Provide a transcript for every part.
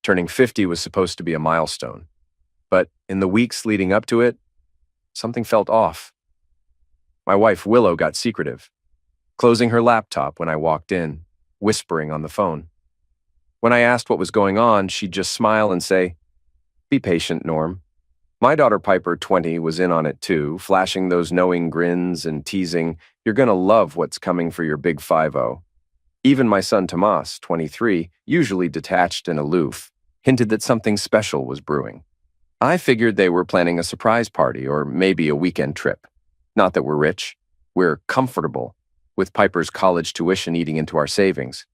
Turning 50 was supposed to be a milestone. But in the weeks leading up to it, something felt off. My wife, Willow, got secretive, closing her laptop when I walked in, whispering on the phone. When I asked what was going on, she'd just smile and say, "Be patient, Norm." My daughter Piper, 20, was in on it too, flashing those knowing grins and teasing, "You're gonna love what's coming for your big 5-0." Even my son Tomas, 23, usually detached and aloof, hinted that something special was brewing. I figured they were planning a surprise party or maybe a weekend trip. Not that we're rich. We're comfortable, with Piper's college tuition eating into our savings.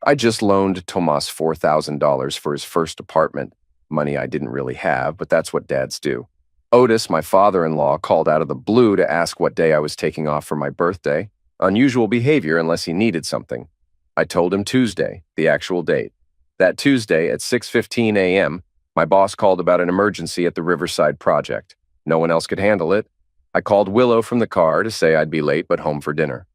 I just loaned Tomas $4,000 for his first apartment, money I didn't really have, but that's what dads do. Otis, my father-in-law, called out of the blue to ask what day I was taking off for my birthday. Unusual behavior unless he needed something. I told him Tuesday, the actual date. That Tuesday at 6:15 a.m., my boss called about an emergency at the Riverside project. No one else could handle it. I called Willow from the car to say I'd be late but home for dinner.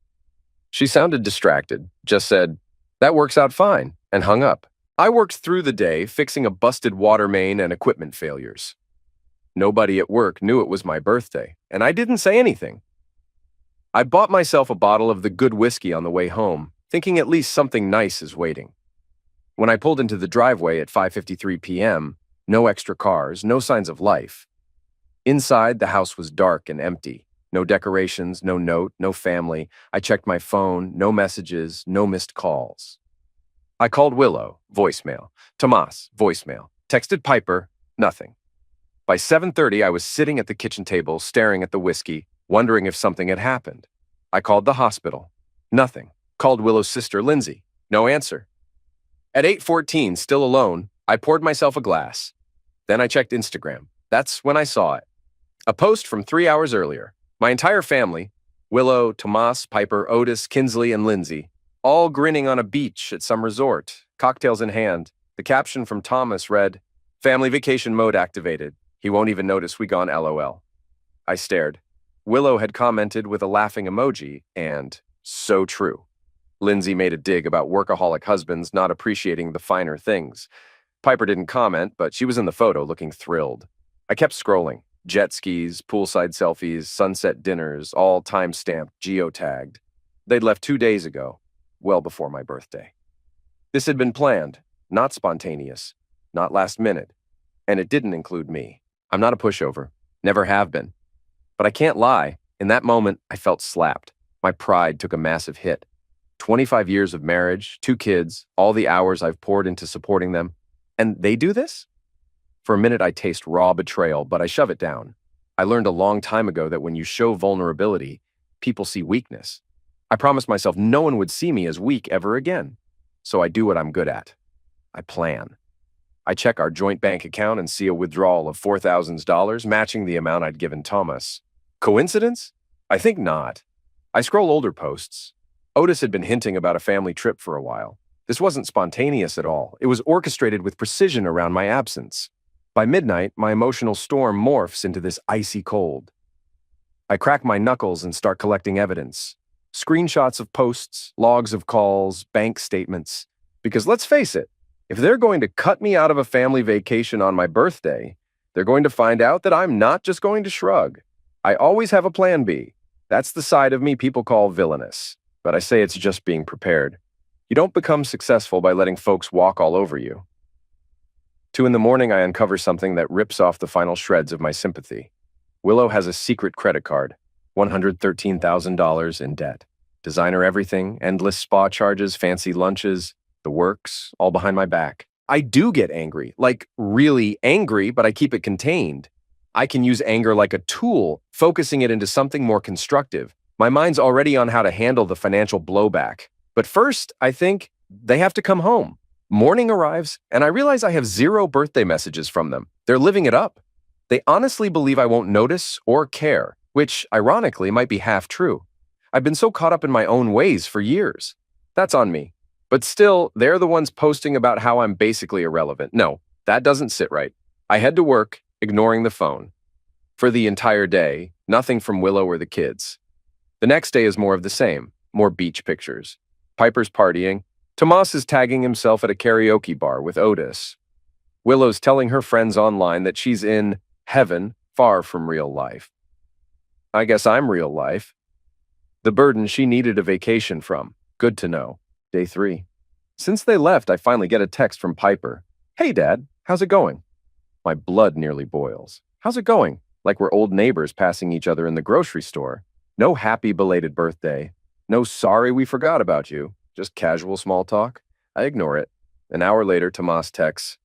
She sounded distracted, just said, "That works out fine," and hung up. I worked through the day fixing a busted water main and equipment failures. Nobody at work knew it was my birthday, and I didn't say anything. I bought myself a bottle of the good whiskey on the way home, thinking at least something nice is waiting. When I pulled into the driveway at 5:53 p.m., no extra cars, no signs of life. Inside, the house was dark and empty. No decorations, no note, no family. I checked my phone, no messages, no missed calls. I called Willow, voicemail. Tomas, voicemail. Texted Piper, nothing. By 7:30, I was sitting at the kitchen table, staring at the whiskey, wondering if something had happened. I called the hospital. Nothing. Called Willow's sister, Lindsay. No answer. At 8:14, still alone, I poured myself a glass. Then I checked Instagram. That's when I saw it. A post from 3 hours earlier. My entire family, Willow, Tomas, Piper, Otis, Kinsley, and Lindsay, all grinning on a beach at some resort, cocktails in hand. The caption from Thomas read, "Family vacation mode activated. He won't even notice we gone LOL." I stared. Willow had commented with a laughing emoji, and so true. Lindsay made a dig about workaholic husbands not appreciating the finer things. Piper didn't comment, but she was in the photo looking thrilled. I kept scrolling. Jet skis, poolside selfies, sunset dinners, all time-stamped, geotagged. They'd left 2 days ago, well before my birthday. This had been planned, not spontaneous, not last minute, and it didn't include me. I'm not a pushover, never have been. But I can't lie, in that moment, I felt slapped. My pride took a massive hit. 25 years of marriage, 2 kids, all the hours I've poured into supporting them, and they do this? For a minute, I taste raw betrayal, but I shove it down. I learned a long time ago that when you show vulnerability, people see weakness. I promised myself no one would see me as weak ever again. So I do what I'm good at. I plan. I check our joint bank account and see a withdrawal of $4,000, matching the amount I'd given Thomas. Coincidence? I think not. I scroll older posts. Otis had been hinting about a family trip for a while. This wasn't spontaneous at all. It was orchestrated with precision around my absence. By midnight, my emotional storm morphs into this icy cold. I crack my knuckles and start collecting evidence. Screenshots of posts, logs of calls, bank statements. Because let's face it, if they're going to cut me out of a family vacation on my birthday, they're going to find out that I'm not just going to shrug. I always have a plan B. That's the side of me people call villainous. But I say it's just being prepared. You don't become successful by letting folks walk all over you. 2 in the morning, I uncover something that rips off the final shreds of my sympathy. Willow has a secret credit card, $113,000 in debt. Designer everything, endless spa charges, fancy lunches, the works, all behind my back. I do get angry, like really angry, but I keep it contained. I can use anger like a tool, focusing it into something more constructive. My mind's already on how to handle the financial blowback. But first, I think they have to come home. Morning arrives, and I realize I have 0 birthday messages from them. They're living it up. They honestly believe I won't notice or care, which, ironically, might be half true. I've been so caught up in my own ways for years. That's on me. But still, they're the ones posting about how I'm basically irrelevant. No, that doesn't sit right. I head to work, ignoring the phone. For the entire day, nothing from Willow or the kids. The next day is more of the same, more beach pictures. Piper's partying. Tomas is tagging himself at a karaoke bar with Otis. Willow's telling her friends online that she's in heaven, far from real life. I guess I'm real life. The burden she needed a vacation from. Good to know. Day 3. Since they left, I finally get a text from Piper. Hey, Dad, how's it going? My blood nearly boils. How's it going? Like we're old neighbors passing each other in the grocery store. No happy belated birthday. No sorry we forgot about you. Just casual small talk. I ignore it. An hour later, Tomas texts,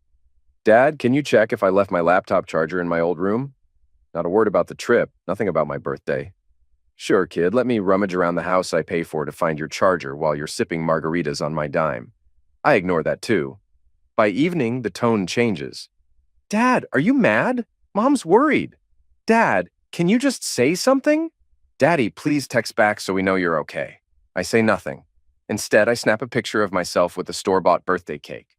Dad, can you check if I left my laptop charger in my old room? Not a word about the trip, nothing about my birthday. Sure, kid, let me rummage around the house I pay for to find your charger while you're sipping margaritas on my dime. I ignore that too. By evening, the tone changes. Dad, are you mad? Mom's worried. Dad, can you just say something? Daddy, please text back so we know you're okay. I say nothing. Instead, I snap a picture of myself with a store-bought birthday cake.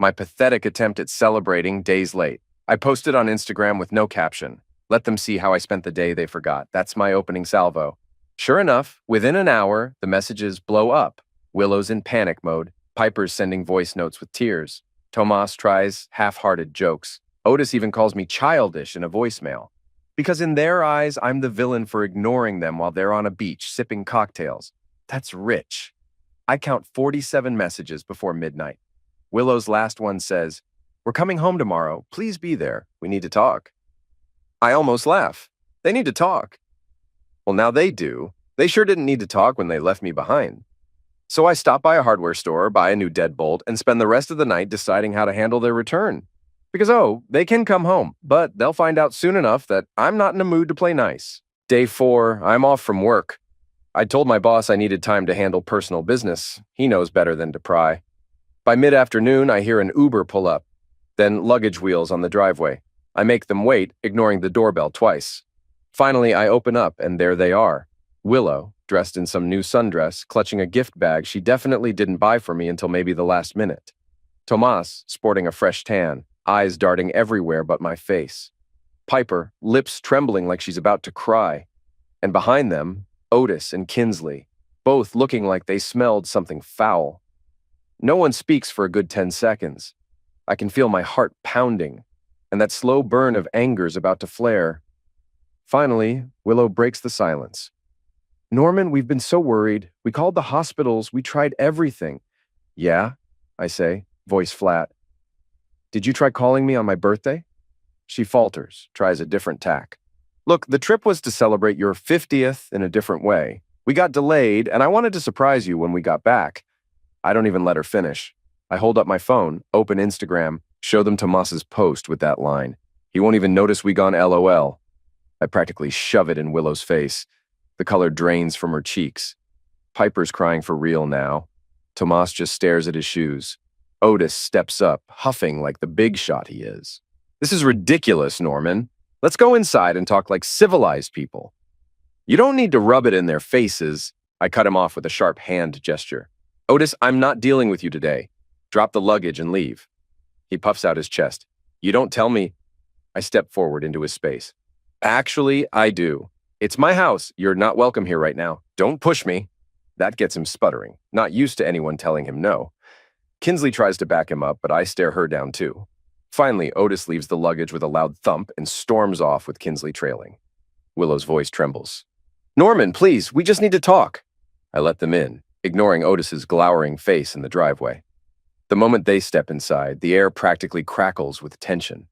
My pathetic attempt at celebrating days late. I post it on Instagram with no caption. Let them see how I spent the day they forgot. That's my opening salvo. Sure enough, within an hour, the messages blow up. Willow's in panic mode. Piper's sending voice notes with tears. Tomas tries half-hearted jokes. Otis even calls me childish in a voicemail. Because in their eyes, I'm the villain for ignoring them while they're on a beach sipping cocktails. That's rich. I count 47 messages before midnight. Willow's last one says, We're coming home tomorrow. Please be there. We need to talk. I almost laugh. They need to talk. Well, now they do. They sure didn't need to talk when they left me behind. So I stop by a hardware store, buy a new deadbolt, and spend the rest of the night deciding how to handle their return. Because, they can come home, but they'll find out soon enough that I'm not in a mood to play nice. Day 4, I'm off from work. I told my boss I needed time to handle personal business. He knows better than to pry. By mid-afternoon, I hear an Uber pull up, then luggage wheels on the driveway. I make them wait, ignoring the doorbell twice. Finally, I open up, and there they are. Willow, dressed in some new sundress, clutching a gift bag she definitely didn't buy for me until maybe the last minute. Tomas, sporting a fresh tan, eyes darting everywhere but my face. Piper, lips trembling like she's about to cry. And behind them, Otis and Kinsley, both looking like they smelled something foul. No one speaks for a good 10 seconds. I can feel my heart pounding, and that slow burn of anger's about to flare. Finally, Willow breaks the silence. Norman, we've been so worried. We called the hospitals. We tried everything. Yeah, I say, voice flat. Did you try calling me on my birthday? She falters, tries a different tack. Look, the trip was to celebrate your 50th in a different way. We got delayed, and I wanted to surprise you when we got back. I don't even let her finish. I hold up my phone, open Instagram, show them Tomas's post with that line. He won't even notice we gone LOL. I practically shove it in Willow's face. The color drains from her cheeks. Piper's crying for real now. Tomas just stares at his shoes. Otis steps up, huffing like the big shot he is. This is ridiculous, Norman. Let's go inside and talk like civilized people. You don't need to rub it in their faces. I cut him off with a sharp hand gesture. Otis, I'm not dealing with you today. Drop the luggage and leave. He puffs out his chest. You don't tell me. I step forward into his space. Actually, I do. It's my house. You're not welcome here right now. Don't push me. That gets him sputtering, not used to anyone telling him no. Kinsley tries to back him up, but I stare her down too. Finally, Otis leaves the luggage with a loud thump and storms off with Kinsley trailing. Willow's voice trembles. Norman, please, we just need to talk. I let them in, ignoring Otis's glowering face in the driveway. The moment they step inside, the air practically crackles with tension.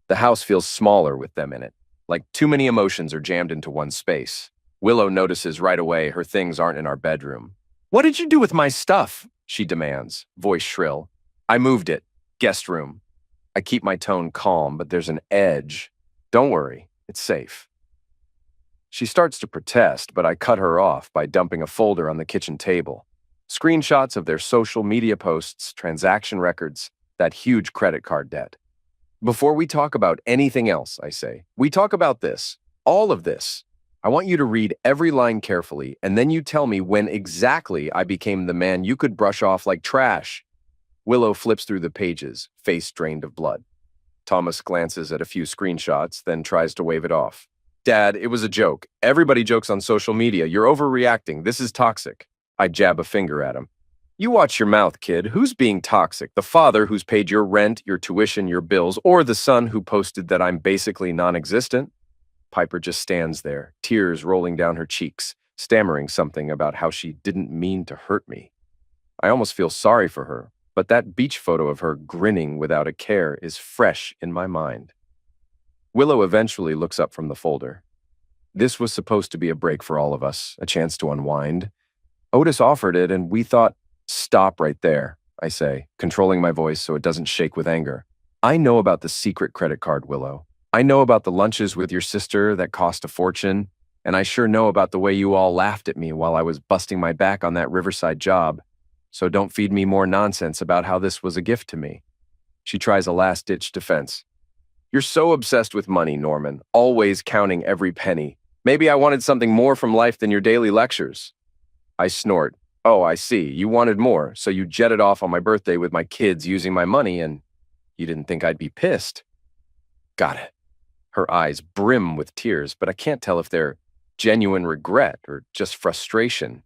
The house feels smaller with them in it, like too many emotions are jammed into one space. Willow notices right away her things aren't in our bedroom. What did you do with my stuff? She demands, voice shrill. I moved it. Guest room. I keep my tone calm, but there's an edge. Don't worry, it's safe. She starts to protest, but I cut her off by dumping a folder on the kitchen table. Screenshots of their social media posts, transaction records, that huge credit card debt. Before we talk about anything else, I say, we talk about this, all of this. I want you to read every line carefully, and then you tell me when exactly I became the man you could brush off like trash. Willow flips through the pages, face drained of blood. Thomas glances at a few screenshots, then tries to wave it off. Dad, it was a joke. Everybody jokes on social media. You're overreacting. This is toxic. I jab a finger at him. You watch your mouth, kid. Who's being toxic? The father who's paid your rent, your tuition, your bills, or the son who posted that I'm basically non-existent? Piper just stands there, tears rolling down her cheeks, stammering something about how she didn't mean to hurt me. I almost feel sorry for her, but that beach photo of her grinning without a care is fresh in my mind. Willow eventually looks up from the folder. This was supposed to be a break for all of us, a chance to unwind. Otis offered it, and we thought, stop right there, I say, controlling my voice so it doesn't shake with anger. I know about the secret credit card, Willow. I know about the lunches with your sister that cost a fortune, and I sure know about the way you all laughed at me while I was busting my back on that Riverside job. So don't feed me more nonsense about how this was a gift to me. She tries a last-ditch defense. You're so obsessed with money, Norman, always counting every penny. Maybe I wanted something more from life than your daily lectures. I snort. Oh, I see. You wanted more, so you jetted off on my birthday with my kids using my money, and you didn't think I'd be pissed. Got it. Her eyes brim with tears, but I can't tell if they're genuine regret or just frustration.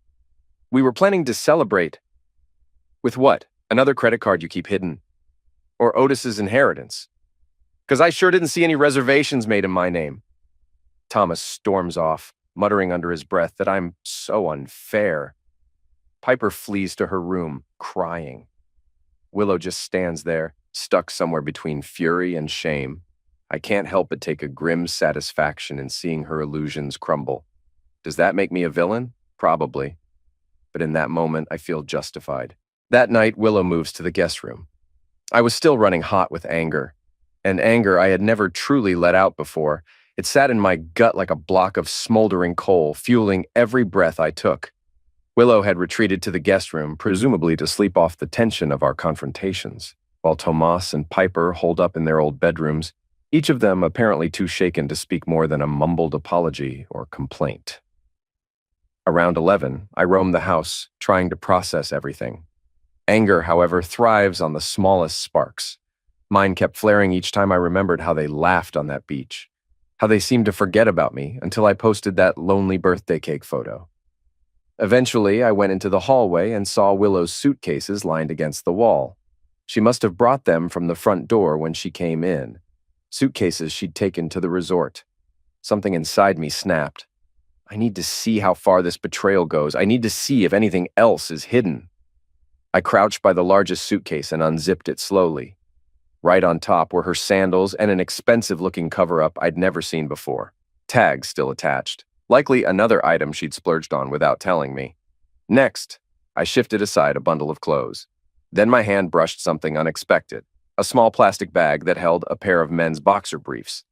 We were planning to celebrate. With what? Another credit card you keep hidden? Or Otis's inheritance? Because I sure didn't see any reservations made in my name. Thomas storms off, muttering under his breath that I'm so unfair. Piper flees to her room, crying. Willow just stands there, stuck somewhere between fury and shame. I can't help but take a grim satisfaction in seeing her illusions crumble. Does that make me a villain? Probably. But in that moment, I feel justified. That night, Willow moves to the guest room. I was still running hot with anger, and anger I had never truly let out before. It sat in my gut like a block of smoldering coal, fueling every breath I took. Willow had retreated to the guest room, presumably to sleep off the tension of our confrontations, while Tomas and Piper holed up in their old bedrooms, each of them apparently too shaken to speak more than a mumbled apology or complaint. Around 11, I roamed the house, trying to process everything. Anger, however, thrives on the smallest sparks. Mine kept flaring each time I remembered how they laughed on that beach, how they seemed to forget about me until I posted that lonely birthday cake photo. Eventually, I went into the hallway and saw Willow's suitcases lined against the wall. She must have brought them from the front door when she came in. Suitcases she'd taken to the resort. Something inside me snapped. I need to see how far this betrayal goes. I need to see if anything else is hidden. I crouched by the largest suitcase and unzipped it slowly. Right on top were her sandals and an expensive-looking cover-up I'd never seen before. Tags still attached. Likely another item she'd splurged on without telling me. Next, I shifted aside a bundle of clothes. Then my hand brushed something unexpected, a small plastic bag that held a pair of men's boxer briefs.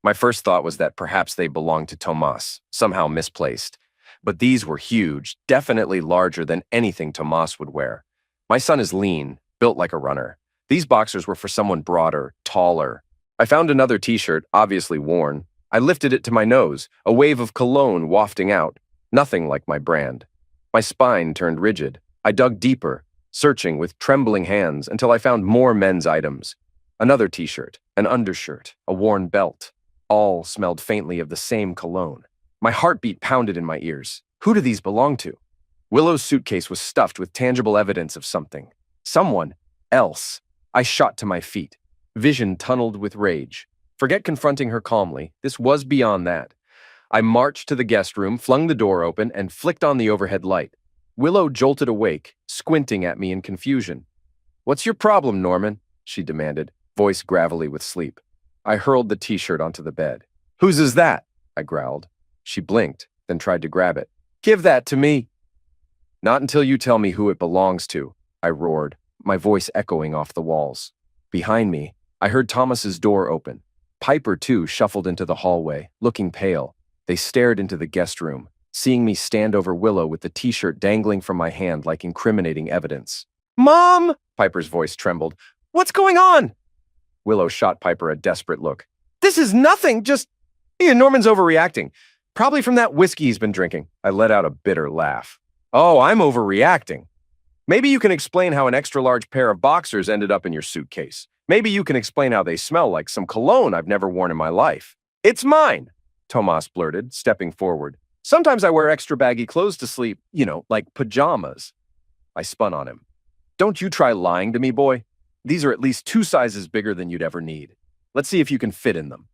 My first thought was that perhaps they belonged to Tomas, somehow misplaced. But these were huge, definitely larger than anything Tomas would wear. My son is lean, built like a runner. These boxers were for someone broader, taller. I found another t-shirt, obviously worn. I lifted it to my nose, a wave of cologne wafting out. Nothing like my brand. My spine turned rigid. I dug deeper, searching with trembling hands until I found more men's items. Another t-shirt, an undershirt, a worn belt. All smelled faintly of the same cologne. My heartbeat pounded in my ears. Who do these belong to? Willow's suitcase was stuffed with tangible evidence of something. Someone else. I shot to my feet. Vision tunneled with rage. Forget confronting her calmly. This was beyond that. I marched to the guest room, flung the door open, and flicked on the overhead light. Willow jolted awake, squinting at me in confusion. "What's your problem, Norman?" she demanded, voice gravelly with sleep. I hurled the t-shirt onto the bed. "Whose is that?" I growled. She blinked, then tried to grab it. "Give that to me." "Not until you tell me who it belongs to," I roared, my voice echoing off the walls. Behind me, I heard Thomas's door open. Piper, too, shuffled into the hallway, looking pale. They stared into the guest room, seeing me stand over Willow with the t-shirt dangling from my hand like incriminating evidence. "Mom!" Piper's voice trembled. "What's going on?" Willow shot Piper a desperate look. "This is nothing, just... Norman's overreacting. Probably from that whiskey he's been drinking." I let out a bitter laugh. "Oh, I'm overreacting. Maybe you can explain how an extra-large pair of boxers ended up in your suitcase. Maybe you can explain how they smell like some cologne I've never worn in my life." "It's mine," Tomas blurted, stepping forward. "Sometimes I wear extra baggy clothes to sleep, like pajamas." I spun on him. Don't you try lying to me, boy. These are at least 2 sizes bigger than you'd ever need. Let's see if you can fit in them.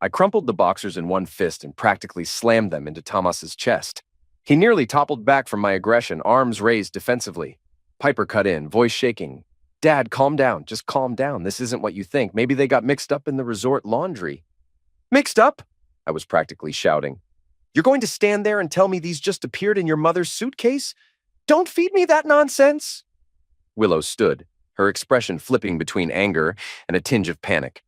I crumpled the boxers in one fist and practically slammed them into Tomas's chest. He nearly toppled back from my aggression, arms raised defensively. Piper cut in, voice shaking. Dad, calm down. Just calm down. This isn't what you think. Maybe they got mixed up in the resort laundry. Mixed up? I was practically shouting. You're going to stand there and tell me these just appeared in your mother's suitcase? Don't feed me that nonsense. Willow stood, her expression flipping between anger and a tinge of panic.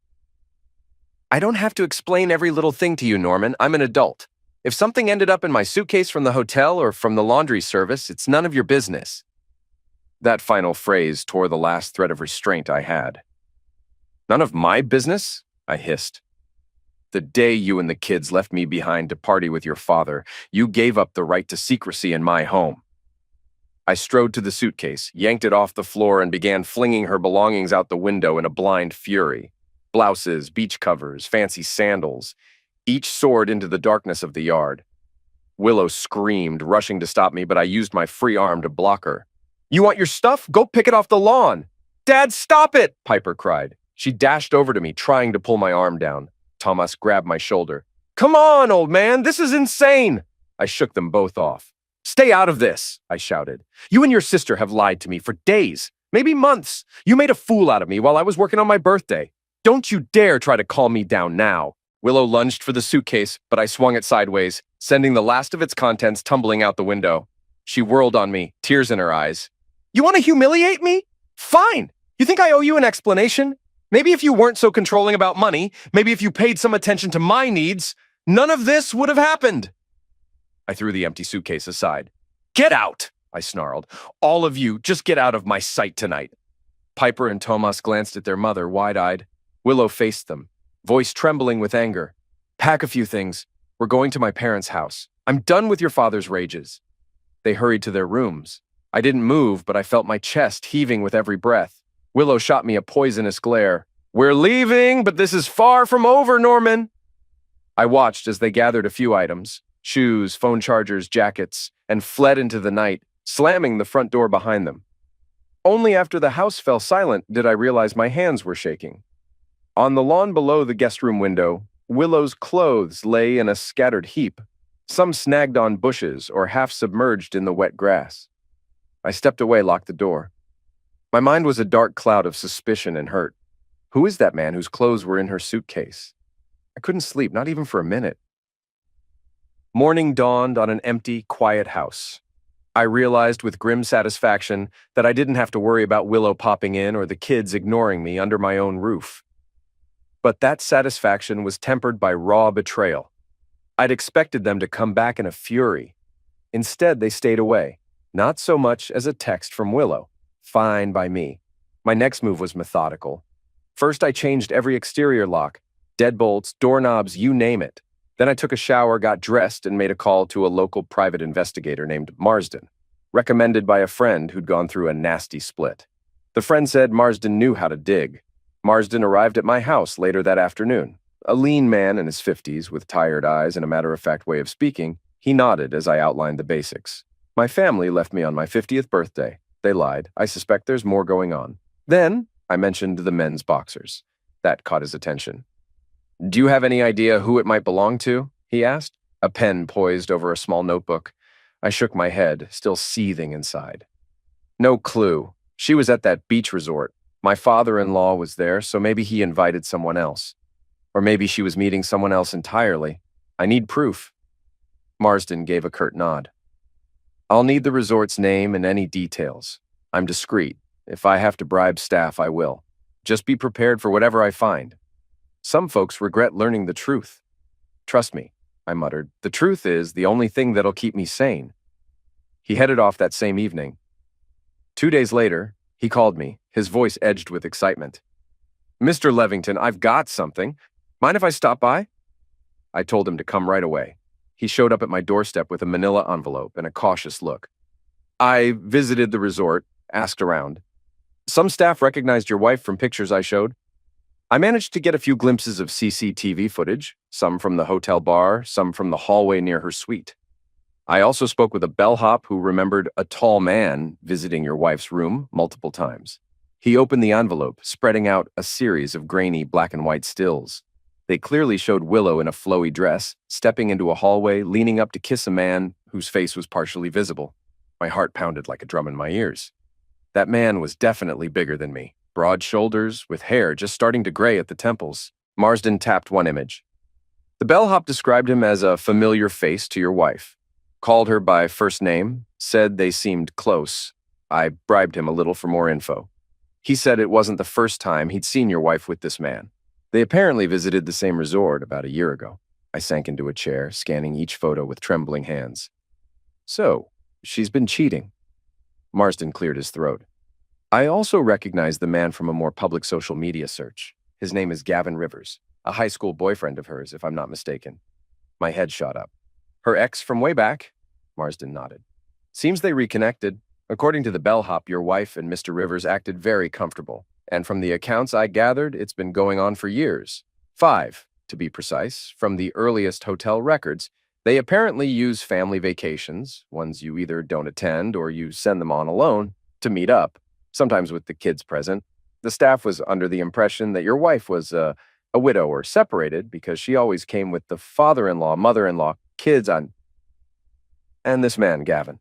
I don't have to explain every little thing to you, Norman. I'm an adult. If something ended up in my suitcase from the hotel or from the laundry service, it's none of your business. That final phrase tore the last thread of restraint I had. None of my business? I hissed. The day you and the kids left me behind to party with your father, you gave up the right to secrecy in my home. I strode to the suitcase, yanked it off the floor, and began flinging her belongings out the window in a blind fury. Blouses, beach covers, fancy sandals. Each soared into the darkness of the yard. Willow screamed, rushing to stop me, but I used my free arm to block her. You want your stuff? Go pick it off the lawn. Dad, stop it! Piper cried. She dashed over to me, trying to pull my arm down. Tomas grabbed my shoulder. Come on, old man, this is insane! I shook them both off. Stay out of this, I shouted. You and your sister have lied to me for days, maybe months. You made a fool out of me while I was working on my birthday. Don't you dare try to calm me down now. Willow lunged for the suitcase, but I swung it sideways, sending the last of its contents tumbling out the window. She whirled on me, tears in her eyes. You want to humiliate me? Fine. You think I owe you an explanation? Maybe if you weren't so controlling about money, maybe if you paid some attention to my needs, none of this would have happened. I threw the empty suitcase aside. Get out, I snarled. All of you, just get out of my sight tonight. Piper and Tomas glanced at their mother, wide-eyed. Willow faced them, voice trembling with anger. Pack a few things. We're going to my parents' house. I'm done with your father's rages. They hurried to their rooms. I didn't move, but I felt my chest heaving with every breath. Willow shot me a poisonous glare. We're leaving, but this is far from over, Norman. I watched as they gathered a few items, shoes, phone chargers, jackets, and fled into the night, slamming the front door behind them. Only after the house fell silent did I realize my hands were shaking. On the lawn below the guest room window, Willow's clothes lay in a scattered heap, some snagged on bushes or half submerged in the wet grass. I stepped away, locked the door. My mind was a dark cloud of suspicion and hurt. Who is that man whose clothes were in her suitcase? I couldn't sleep, not even for a minute. Morning dawned on an empty, quiet house. I realized with grim satisfaction that I didn't have to worry about Willow popping in or the kids ignoring me under my own roof. But that satisfaction was tempered by raw betrayal. I'd expected them to come back in a fury. Instead, they stayed away, not so much as a text from Willow. Fine by me. My next move was methodical. First, I changed every exterior lock, deadbolts, doorknobs, you name it. Then I took a shower, got dressed, and made a call to a local private investigator named Marsden, recommended by a friend who'd gone through a nasty split. The friend said Marsden knew how to dig. Marsden arrived at my house later that afternoon. A lean man in his 50s with tired eyes and a matter-of-fact way of speaking, he nodded as I outlined the basics. My family left me on my 50th birthday. They lied. I suspect there's more going on. Then I mentioned the men's boxers. That caught his attention. Do you have any idea who it might belong to? He asked, a pen poised over a small notebook. I shook my head, still seething inside. No clue. She was at that beach resort. My father-in-law was there, so maybe he invited someone else. Or maybe she was meeting someone else entirely. I need proof. Marsden gave a curt nod. I'll need the resort's name and any details. I'm discreet. If I have to bribe staff, I will. Just be prepared for whatever I find. Some folks regret learning the truth. Trust me, I muttered. The truth is the only thing that'll keep me sane. He headed off that same evening. 2 days later, he called me, his voice edged with excitement. Mr. Levington, I've got something. Mind if I stop by? I told him to come right away. He showed up at my doorstep with a manila envelope and a cautious look. I visited the resort, asked around. Some staff recognized your wife from pictures I showed. I managed to get a few glimpses of CCTV footage, some from the hotel bar, some from the hallway near her suite. I also spoke with a bellhop who remembered a tall man visiting your wife's room multiple times. He opened the envelope, spreading out a series of grainy black and white stills. They clearly showed Willow in a flowy dress, stepping into a hallway, leaning up to kiss a man whose face was partially visible. My heart pounded like a drum in my ears. That man was definitely bigger than me. Broad shoulders, with hair just starting to gray at the temples. Marsden tapped one image. The bellhop described him as a familiar face to your wife. Called her by first name, said they seemed close. I bribed him a little for more info. He said it wasn't the first time he'd seen your wife with this man. They apparently visited the same resort about a year ago. I sank into a chair, scanning each photo with trembling hands. So, she's been cheating. Marsden cleared his throat. I also recognized the man from a more public social media search. His name is Gavin Rivers, a high school boyfriend of hers, if I'm not mistaken. My head shot up. Her ex from way back? Marsden nodded. Seems they reconnected. According to the bellhop, your wife and Mr. Rivers acted very comfortable. And from the accounts I gathered, it's been going on for years. 5, to be precise, from the earliest hotel records. They apparently use family vacations, ones you either don't attend or you send them on alone, to meet up, sometimes with the kids present. The staff was under the impression that your wife was a widow or separated because she always came with the father-in-law, mother-in-law, kids on, and this man, Gavin.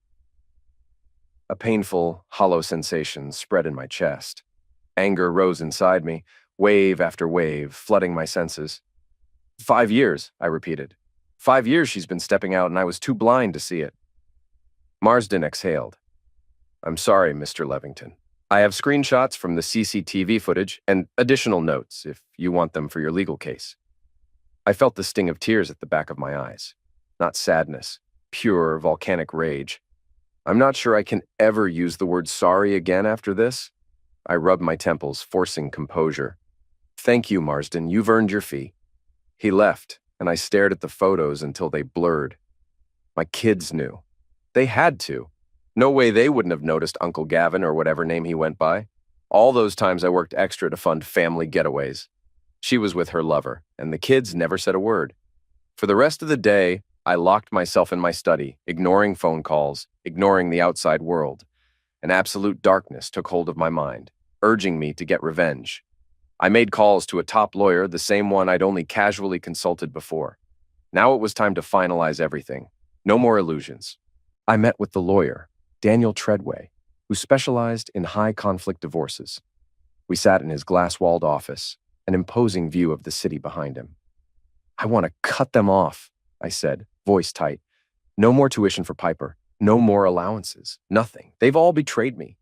A painful, hollow sensation spread in my chest. Anger rose inside me, wave after wave, flooding my senses. 5 years, I repeated. 5 years she's been stepping out and I was too blind to see it. Marsden exhaled. I'm sorry, Mr. Levington. I have screenshots from the CCTV footage and additional notes if you want them for your legal case. I felt the sting of tears at the back of my eyes. Not sadness, pure volcanic rage. I'm not sure I can ever use the word sorry again after this. I rubbed my temples, forcing composure. Thank you, Marsden. You've earned your fee. He left, and I stared at the photos until they blurred. My kids knew. They had to. No way they wouldn't have noticed Uncle Gavin or whatever name he went by. All those times I worked extra to fund family getaways. She was with her lover, and the kids never said a word. For the rest of the day, I locked myself in my study, ignoring phone calls, ignoring the outside world. An absolute darkness took hold of my mind, urging me to get revenge. I made calls to a top lawyer, the same one I'd only casually consulted before. Now it was time to finalize everything. No more illusions. I met with the lawyer, Daniel Treadway, who specialized in high-conflict divorces. We sat in his glass-walled office, an imposing view of the city behind him. I want to cut them off, I said, voice tight. No more tuition for Piper. No more allowances. Nothing. They've all betrayed me.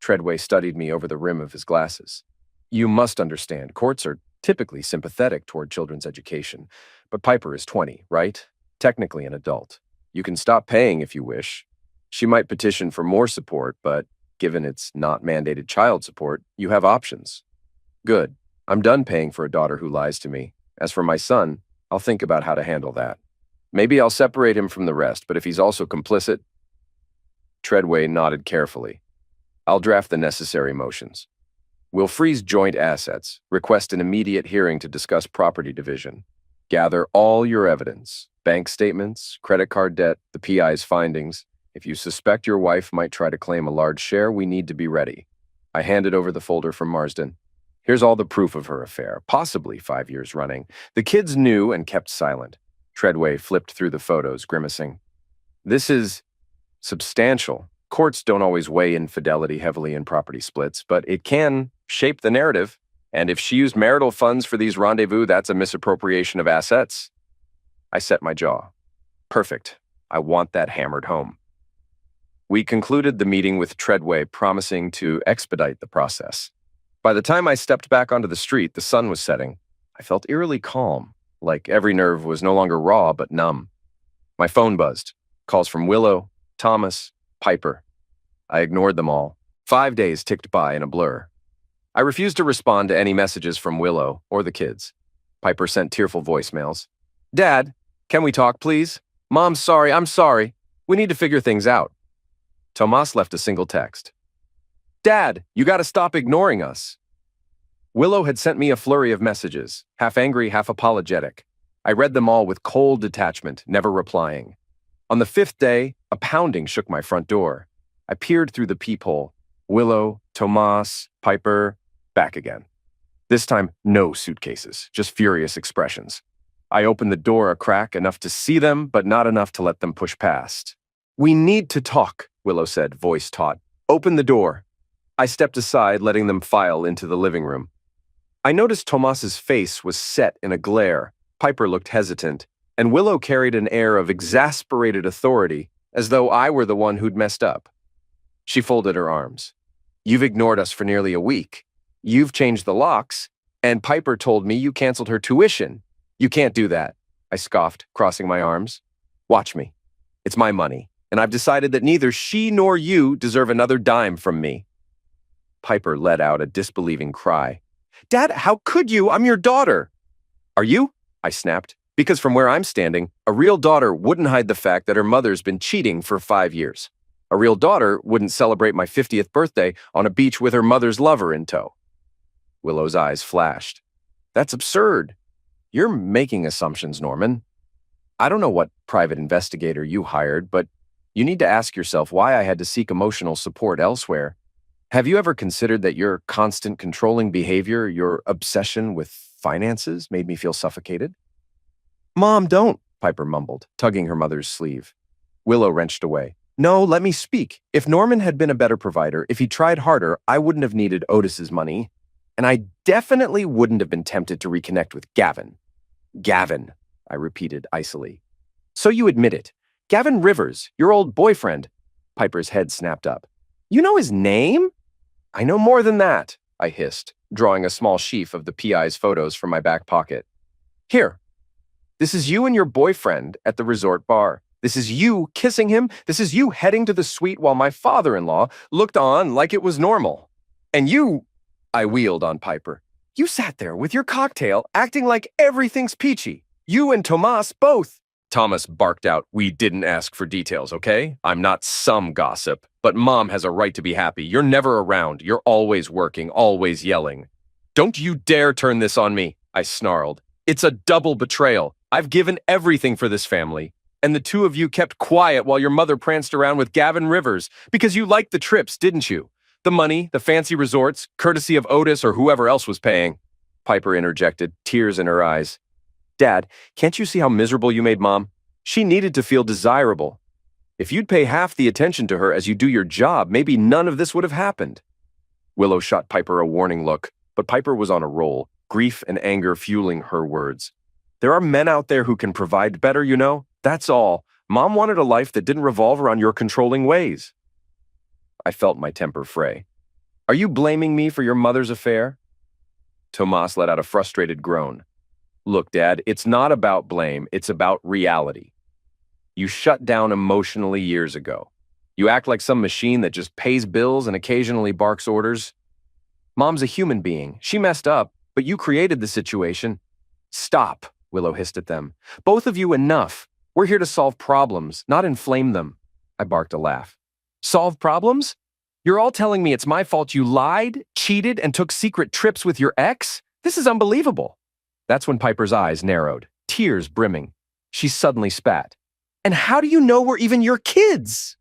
Treadway studied me over the rim of his glasses. You must understand, courts are typically sympathetic toward children's education, but Piper is 20, right? Technically an adult. You can stop paying if you wish. She might petition for more support, but given it's not mandated child support, you have options. Good. I'm done paying for a daughter who lies to me. As for my son, I'll think about how to handle that. Maybe I'll separate him from the rest, but if he's also complicit... Treadway nodded carefully. I'll draft the necessary motions. We'll freeze joint assets, request an immediate hearing to discuss property division. Gather all your evidence, bank statements, credit card debt, the PI's findings. If you suspect your wife might try to claim a large share, we need to be ready. I handed over the folder from Marsden. Here's all the proof of her affair, possibly 5 years running. The kids knew and kept silent. Treadway flipped through the photos, grimacing. This is substantial. Courts don't always weigh infidelity heavily in property splits, but it can shape the narrative. And if she used marital funds for these rendezvous, that's a misappropriation of assets. I set my jaw. Perfect. I want that hammered home. We concluded the meeting with Treadway promising to expedite the process. By the time I stepped back onto the street, the sun was setting. I felt eerily calm, like every nerve was no longer raw but numb. My phone buzzed. Calls from Willow, Thomas, Piper. I ignored them all. 5 days ticked by in a blur. I refused to respond to any messages from Willow or the kids. Piper sent tearful voicemails. Dad, can we talk, please? Mom's sorry, I'm sorry. We need to figure things out. Tomas left a single text. Dad, you gotta stop ignoring us. Willow had sent me a flurry of messages, half angry, half apologetic. I read them all with cold detachment, never replying. On the fifth day, a pounding shook my front door. I peered through the peephole. Willow, Tomas, Piper, back again. This time, no suitcases, just furious expressions. I opened the door a crack, enough to see them, but not enough to let them push past. "We need to talk," Willow said, voice taut. "Open the door." I stepped aside, letting them file into the living room. I noticed Tomas's face was set in a glare. Piper looked hesitant, and Willow carried an air of exasperated authority, as though I were the one who'd messed up. She folded her arms. "You've ignored us for nearly a week. You've changed the locks, and Piper told me you canceled her tuition. You can't do that," I scoffed, crossing my arms. "Watch me. It's my money, and I've decided that neither she nor you deserve another dime from me." Piper let out a disbelieving cry. "Dad, how could you? I'm your daughter." "Are you?" I snapped. "Because from where I'm standing, a real daughter wouldn't hide the fact that her mother's been cheating for 5 years. A real daughter wouldn't celebrate my 50th birthday on a beach with her mother's lover in tow." Willow's eyes flashed. "That's absurd. You're making assumptions, Norman. I don't know what private investigator you hired, but you need to ask yourself why I had to seek emotional support elsewhere. Have you ever considered that your constant controlling behavior, your obsession with finances, made me feel suffocated?" "Mom, don't," Piper mumbled, tugging her mother's sleeve. Willow wrenched away. "No, let me speak. If Norman had been a better provider, if he tried harder, I wouldn't have needed Otis's money. And I definitely wouldn't have been tempted to reconnect with Gavin." "Gavin," I repeated icily. "So you admit it. Gavin Rivers, your old boyfriend." Piper's head snapped up. "You know his name?" "I know more than that," I hissed, drawing a small sheaf of the PI's photos from my back pocket. "Here. This is you and your boyfriend at the resort bar. This is you kissing him. This is you heading to the suite while my father-in-law looked on like it was normal. And you," I wheeled on Piper, "you sat there with your cocktail acting like everything's peachy. You and Tomas both." Thomas barked out, "We didn't ask for details, okay? I'm not some gossip, but Mom has a right to be happy. You're never around. You're always working, always yelling." "Don't you dare turn this on me," I snarled. "It's a double betrayal. I've given everything for this family. And the two of you kept quiet while your mother pranced around with Gavin Rivers, because you liked the trips, didn't you? The money, the fancy resorts, courtesy of Otis or whoever else was paying." Piper interjected, tears in her eyes. "Dad, can't you see how miserable you made Mom? She needed to feel desirable. If you'd pay half the attention to her as you do your job, maybe none of this would have happened." Willow shot Piper a warning look, but Piper was on a roll, grief and anger fueling her words. "There are men out there who can provide better, you know? That's all. Mom wanted a life that didn't revolve around your controlling ways." I felt my temper fray. "Are you blaming me for your mother's affair?" Tomas let out a frustrated groan. "Look, Dad, it's not about blame, it's about reality. You shut down emotionally years ago. You act like some machine that just pays bills and occasionally barks orders. Mom's a human being. She messed up, but you created the situation." "Stop," Willow hissed at them. "Both of you, enough. We're here to solve problems, not inflame them." I barked a laugh. "Solve problems? You're all telling me it's my fault you lied, cheated, and took secret trips with your ex? This is unbelievable." That's when Piper's eyes narrowed, tears brimming. She suddenly spat. "And how do you know we're even your kids?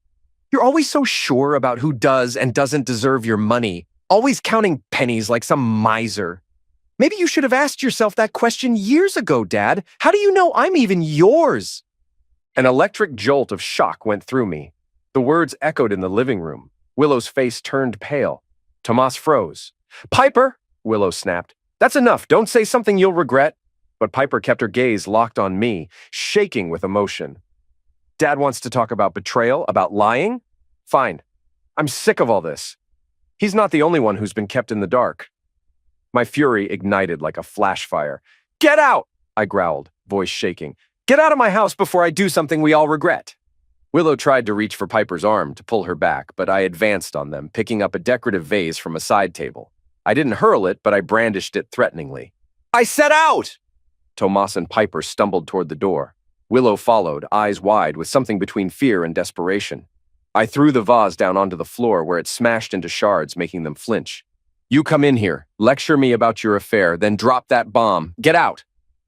You're always so sure about who does and doesn't deserve your money, always counting pennies like some miser. Maybe you should have asked yourself that question years ago, Dad. How do you know I'm even yours?" An electric jolt of shock went through me. The words echoed in the living room. Willow's face turned pale. Tomas froze. "Piper," Willow snapped. "That's enough. Don't say something you'll regret." But Piper kept her gaze locked on me, shaking with emotion. "Dad wants to talk about betrayal, about lying? Fine. I'm sick of all this. He's not the only one who's been kept in the dark." My fury ignited like a flash fire. "Get out!" I growled, voice shaking. "Get out of my house before I do something we all regret." Willow tried to reach for Piper's arm to pull her back, but I advanced on them, picking up a decorative vase from a side table. I didn't hurl it, but I brandished it threateningly. "I said out!" Tomas and Piper stumbled toward the door. Willow followed, eyes wide, with something between fear and desperation. I threw the vase down onto the floor where it smashed into shards, making them flinch. "You come in here, lecture me about your affair, then drop that bomb. Get out!"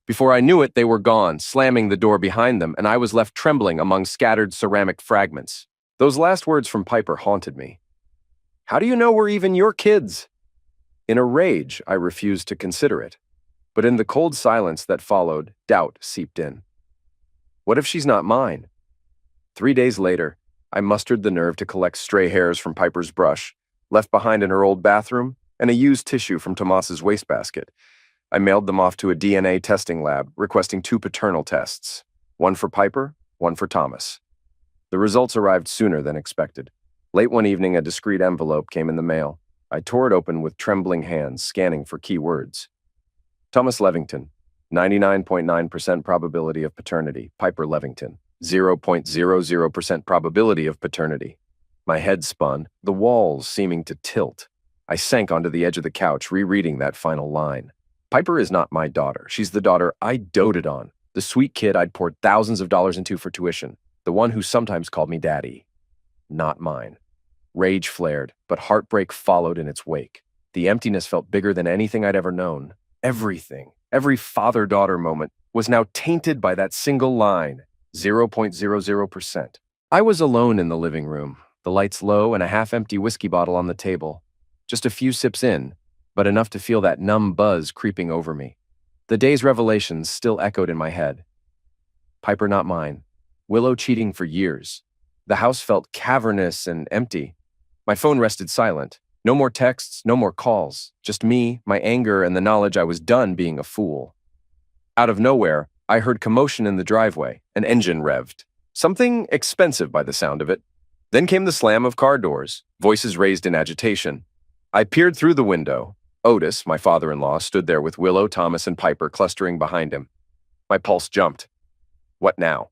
Before I knew it, they were gone, slamming the door behind them, and I was left trembling among scattered ceramic fragments. Those last words from Piper haunted me. How do you know we're even your kids? In a rage, I refused to consider it. But in the cold silence that followed, doubt seeped in. What if she's not mine? 3 days later, I mustered the nerve to collect stray hairs from Piper's brush, left behind in her old bathroom, and a used tissue from Tomas's wastebasket. I mailed them off to a DNA testing lab, requesting 2 paternal tests, one for Piper, one for Thomas. The results arrived sooner than expected. Late one evening, a discreet envelope came in the mail. I tore it open with trembling hands, scanning for key words. Thomas Levington, 99.9% probability of paternity. Piper Levington, 0.00% probability of paternity. My head spun, the walls seeming to tilt. I sank onto the edge of the couch, rereading that final line. Piper is not my daughter. She's the daughter I doted on, the sweet kid I'd poured thousands of dollars into for tuition, the one who sometimes called me daddy. Not mine. Rage flared, but heartbreak followed in its wake. The emptiness felt bigger than anything I'd ever known. Everything, every father-daughter moment, was now tainted by that single line, 0.00%. I was alone in the living room, the lights low and a half-empty whiskey bottle on the table. Just a few sips in, but enough to feel that numb buzz creeping over me. The day's revelations still echoed in my head. Piper not mine. Willow cheating for years. The house felt cavernous and empty. My phone rested silent. No more texts, no more calls. Just me, my anger, and the knowledge I was done being a fool. Out of nowhere, I heard commotion in the driveway. An engine revved. Something expensive by the sound of it. Then came the slam of car doors, voices raised in agitation. I peered through the window. Otis, my father-in-law, stood there with Willow, Thomas, and Piper clustering behind him. My pulse jumped. What now?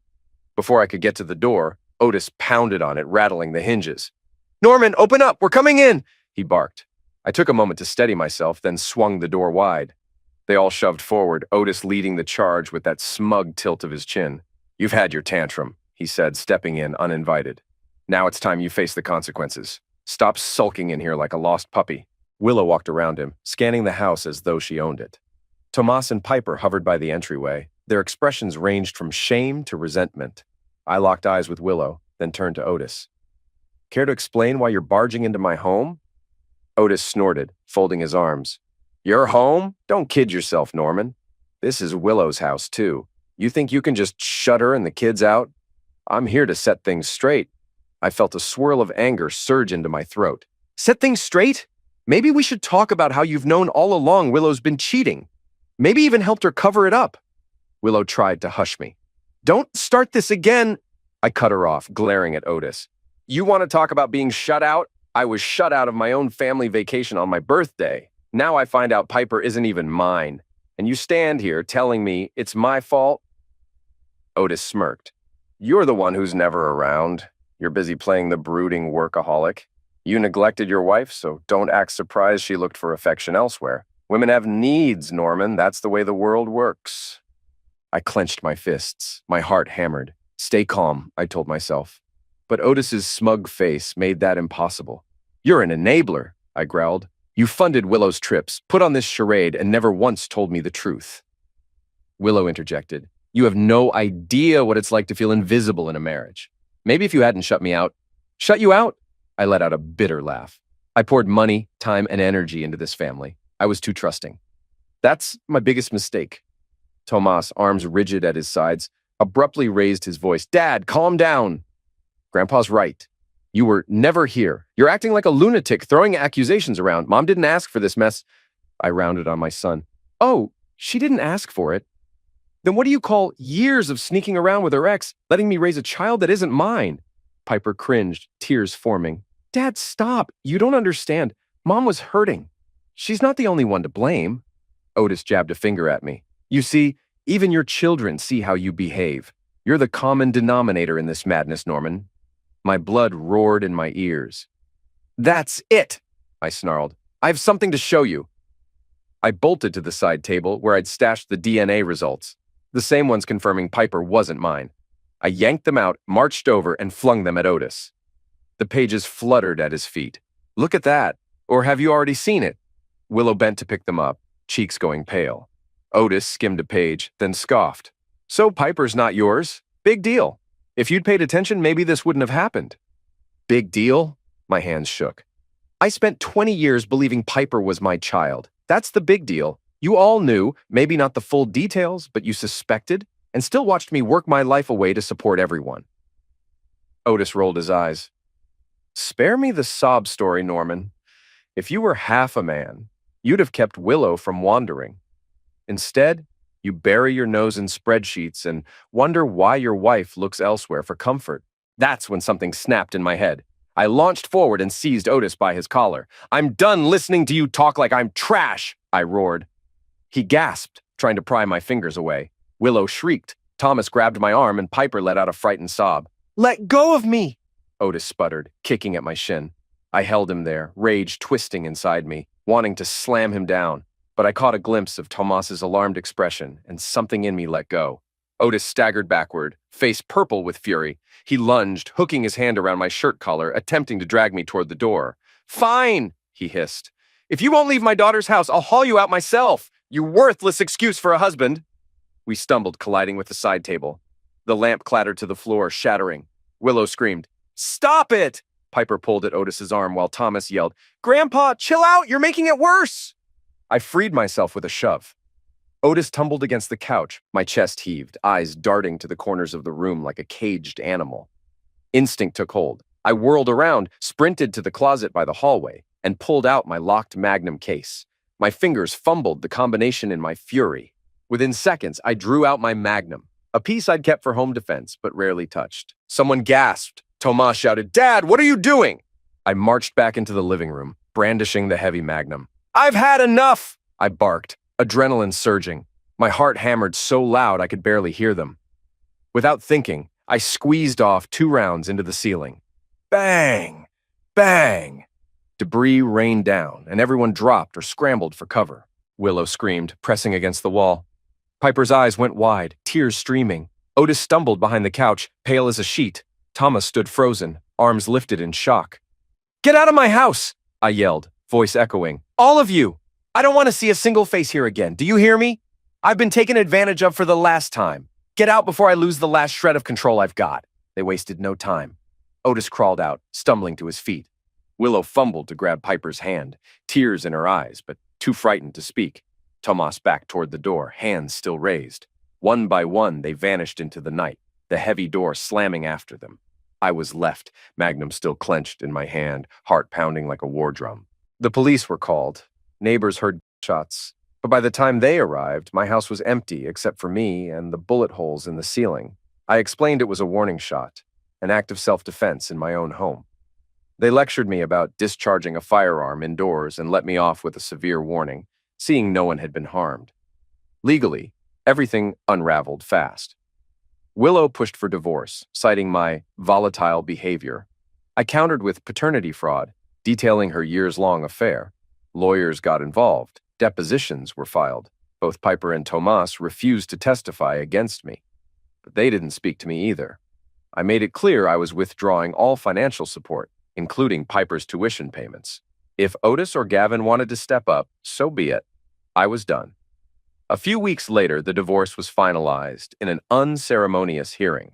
Before I could get to the door, Otis pounded on it, rattling the hinges. "Norman, open up! We're coming in!" he barked. I took a moment to steady myself, then swung the door wide. They all shoved forward, Otis leading the charge with that smug tilt of his chin. "You've had your tantrum," he said, stepping in uninvited. "Now it's time you face the consequences. Stop sulking in here like a lost puppy." Willow walked around him, scanning the house as though she owned it. Tomas and Piper hovered by the entryway. Their expressions ranged from shame to resentment. I locked eyes with Willow, then turned to Otis. "Care to explain why you're barging into my home?" Otis snorted, folding his arms. "Your home? Don't kid yourself, Norman. This is Willow's house, too. You think you can just shut her and the kids out? I'm here to set things straight." I felt a swirl of anger surge into my throat. "Set things straight? Maybe we should talk about how you've known all along Willow's been cheating. Maybe even helped her cover it up." Willow tried to hush me. "Don't start this again." I cut her off, glaring at Otis. "You want to talk about being shut out? I was shut out of my own family vacation on my birthday. Now I find out Piper isn't even mine. And you stand here telling me it's my fault?" Otis smirked. "You're the one who's never around. You're busy playing the brooding workaholic. You neglected your wife, so don't act surprised she looked for affection elsewhere. Women have needs, Norman. That's the way the world works." I clenched my fists. My heart hammered. "Stay calm," I told myself. But Otis's smug face made that impossible. "You're an enabler," I growled. "You funded Willow's trips, put on this charade, and never once told me the truth." Willow interjected. "You have no idea what it's like to feel invisible in a marriage. Maybe if you hadn't shut me out." "Shut you out?" I let out a bitter laugh. I poured money, time, and energy into this family. I was too trusting. That's my biggest mistake. Tomas, arms rigid at his sides, abruptly raised his voice. "Dad, calm down." "Grandpa's right. You were never here. You're acting like a lunatic, throwing accusations around. Mom didn't ask for this mess." I rounded on my son. "Oh, she didn't ask for it. Then what do you call years of sneaking around with her ex, letting me raise a child that isn't mine?" Piper cringed, tears forming. "Dad, stop. You don't understand. Mom was hurting. She's not the only one to blame." Otis jabbed a finger at me. "You see, even your children see how you behave. You're the common denominator in this madness, Norman." My blood roared in my ears. "That's it," I snarled. "I have something to show you." I bolted to the side table where I'd stashed the DNA results, the same ones confirming Piper wasn't mine. I yanked them out, marched over, and flung them at Otis. The pages fluttered at his feet. "Look at that. Or have you already seen it?" Willow bent to pick them up, cheeks going pale. Otis skimmed a page, then scoffed. So Piper's not yours? Big deal. If you'd paid attention, maybe this wouldn't have happened. Big deal? My hands shook. I spent 20 years believing Piper was my child. That's the big deal. You all knew, maybe not the full details, but you suspected, and still watched me work my life away to support everyone. Otis rolled his eyes. Spare me the sob story, Norman. If you were half a man, you'd have kept Willow from wandering. Instead, you bury your nose in spreadsheets and wonder why your wife looks elsewhere for comfort. That's when something snapped in my head. I launched forward and seized Otis by his collar. I'm done listening to you talk like I'm trash, I roared. He gasped, trying to pry my fingers away. Willow shrieked. Thomas grabbed my arm and Piper let out a frightened sob. Let go of me, Otis sputtered, kicking at my shin. I held him there, rage twisting inside me, wanting to slam him down. But I caught a glimpse of Tomas's alarmed expression, and something in me let go. Otis staggered backward, face purple with fury. He lunged, hooking his hand around my shirt collar, attempting to drag me toward the door. Fine, he hissed. If you won't leave my daughter's house, I'll haul you out myself. You worthless excuse for a husband. We stumbled, colliding with the side table. The lamp clattered to the floor, shattering. Willow screamed, Stop it! Piper pulled at Otis's arm while Thomas yelled, Grandpa, chill out! You're making it worse! I freed myself with a shove. Otis tumbled against the couch, my chest heaved, eyes darting to the corners of the room like a caged animal. Instinct took hold. I whirled around, sprinted to the closet by the hallway, and pulled out my locked Magnum case. My fingers fumbled the combination in my fury. Within seconds, I drew out my Magnum, a piece I'd kept for home defense but rarely touched. Someone gasped. Tomas shouted, Dad, what are you doing? I marched back into the living room, brandishing the heavy Magnum. I've had enough, I barked, adrenaline surging. My heart hammered so loud I could barely hear them. Without thinking, I squeezed off 2 rounds into the ceiling. Bang! Bang! Debris rained down, and everyone dropped or scrambled for cover. Willow screamed, pressing against the wall. Piper's eyes went wide, tears streaming. Otis stumbled behind the couch, pale as a sheet. Thomas stood frozen, arms lifted in shock. Get out of my house! I yelled, voice echoing. All of you! I don't want to see a single face here again. Do you hear me? I've been taken advantage of for the last time. Get out before I lose the last shred of control I've got. They wasted no time. Otis crawled out, stumbling to his feet. Willow fumbled to grab Piper's hand, tears in her eyes, but too frightened to speak. Tomas backed toward the door, hands still raised. One by one, they vanished into the night, the heavy door slamming after them. I was left, Magnum still clenched in my hand, heart pounding like a war drum. The police were called. Neighbors heard shots. But by the time they arrived, my house was empty except for me and the bullet holes in the ceiling. I explained it was a warning shot, an act of self-defense in my own home. They lectured me about discharging a firearm indoors and let me off with a severe warning, seeing no one had been harmed. Legally, everything unraveled fast. Willow pushed for divorce, citing my volatile behavior. I countered with paternity fraud, detailing her years-long affair. Lawyers got involved. Depositions were filed. Both Piper and Tomas refused to testify against me. But they didn't speak to me either. I made it clear I was withdrawing all financial support, including Piper's tuition payments. If Otis or Gavin wanted to step up, so be it. I was done. A few weeks later, the divorce was finalized in an unceremonious hearing.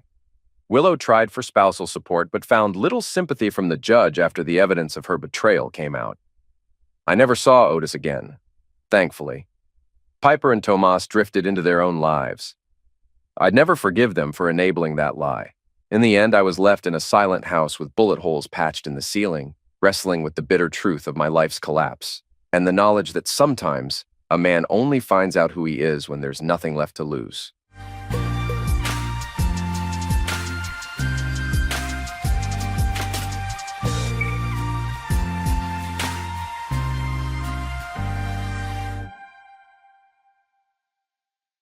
Willow tried for spousal support but found little sympathy from the judge after the evidence of her betrayal came out. I never saw Otis again, thankfully. Piper and Tomas drifted into their own lives. I'd never forgive them for enabling that lie. In the end, I was left in a silent house with bullet holes patched in the ceiling, wrestling with the bitter truth of my life's collapse, and the knowledge that sometimes a man only finds out who he is when there's nothing left to lose.